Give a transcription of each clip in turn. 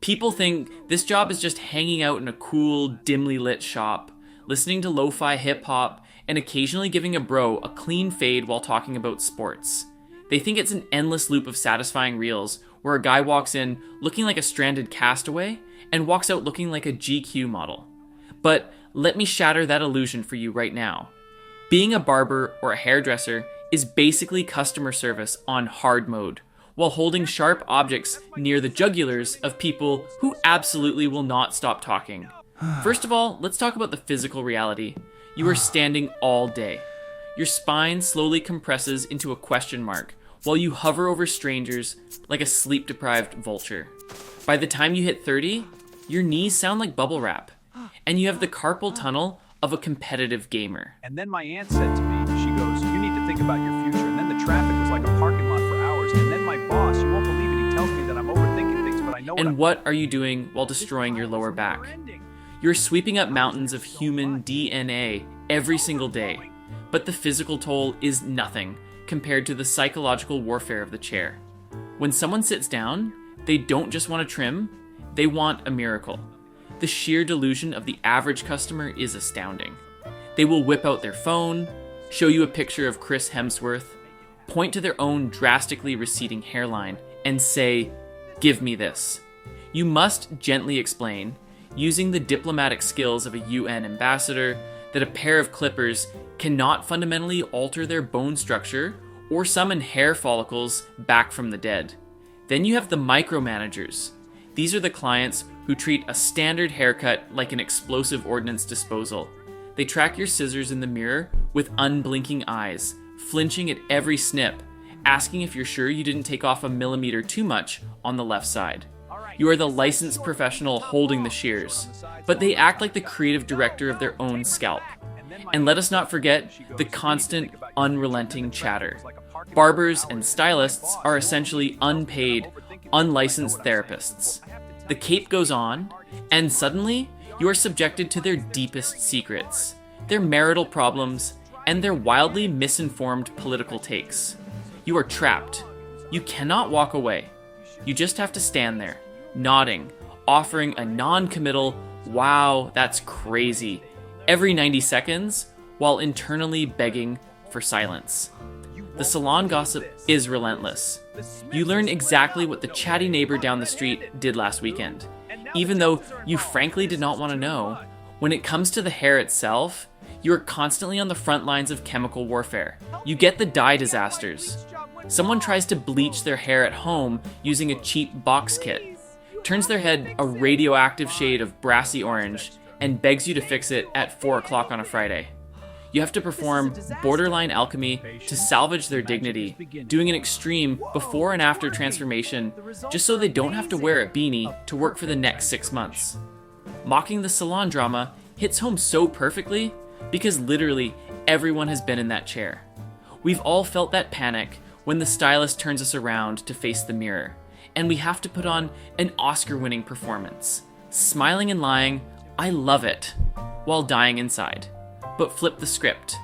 People think this job is just hanging out in a cool, dimly lit shop, listening to lo-fi hip-hop, and occasionally giving a bro a clean fade while talking about sports. They think it's an endless loop of satisfying reels where a guy walks in looking like a stranded castaway and walks out looking like a GQ model. But let me shatter that illusion for you right now. Being a barber or a hairdresser is basically customer service on hard mode, while holding sharp objects near the jugulars of people who absolutely will not stop talking. First of all, let's talk about the physical reality. You are standing all day. Your spine slowly compresses into a question mark while you hover over strangers like a sleep-deprived vulture. By the time you hit 30, your knees sound like bubble wrap, and you have the carpal tunnel of a competitive gamer. And then my aunt said to me, she goes, you need to think about your future. And then the traffic was like a parking lot for hours. And then my boss, you won't believe it, he tells me that I'm overthinking things, but I know And what are you doing while destroying your lower back? You're sweeping up mountains of human DNA every single day, but the physical toll is nothing compared to the psychological warfare of the chair. When someone sits down, they don't just want to trim, they want a miracle. The sheer delusion of the average customer is astounding. They will whip out their phone, show you a picture of Chris Hemsworth, point to their own drastically receding hairline, and say, "Give me this." You must gently explain, using the diplomatic skills of a UN ambassador, that a pair of clippers cannot fundamentally alter their bone structure or summon hair follicles back from the dead. Then you have the micromanagers. These are the clients who treat a standard haircut like an explosive ordnance disposal. They track your scissors in the mirror with unblinking eyes, flinching at every snip, asking if you're sure you didn't take off a millimeter too much on the left side. You are the licensed professional holding the shears, but they act like the creative director of their own scalp. And let us not forget the constant, unrelenting chatter. Barbers and stylists are essentially unpaid, unlicensed therapists. The cape goes on, and suddenly you are subjected to their deepest secrets, their marital problems, and their wildly misinformed political takes. You are trapped. You cannot walk away. You just have to stand there, nodding, offering a non-committal, "Wow, that's crazy," every 90 seconds, while internally begging for silence. The salon gossip is relentless. You learn exactly what the chatty neighbor down the street did last weekend, even though you frankly did not want to know. When it comes to the hair itself, you are constantly on the front lines of chemical warfare. You get the dye disasters. Someone tries to bleach their hair at home using a cheap box kit, turns their head a radioactive shade of brassy orange, and begs you to fix it at 4 o'clock on a Friday. You have to perform borderline alchemy to salvage their dignity, doing an extreme before and after transformation just so they don't have to wear a beanie to work for the next 6 months. Mocking the salon drama hits home so perfectly because literally everyone has been in that chair. We've all felt that panic when the stylist turns us around to face the mirror, and we have to put on an Oscar-winning performance, smiling and lying, "I love it," while dying inside. But flip the script.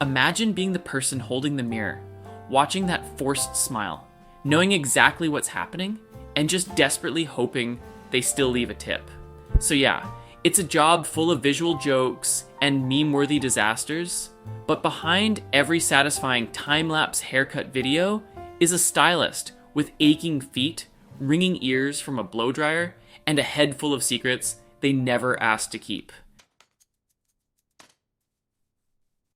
Imagine being the person holding the mirror, watching that forced smile, knowing exactly what's happening, and just desperately hoping they still leave a tip. So yeah, it's a job full of visual jokes and meme-worthy disasters, but behind every satisfying time-lapse haircut video is a stylist with aching feet, ringing ears from a blow dryer, and a head full of secrets they never asked to keep.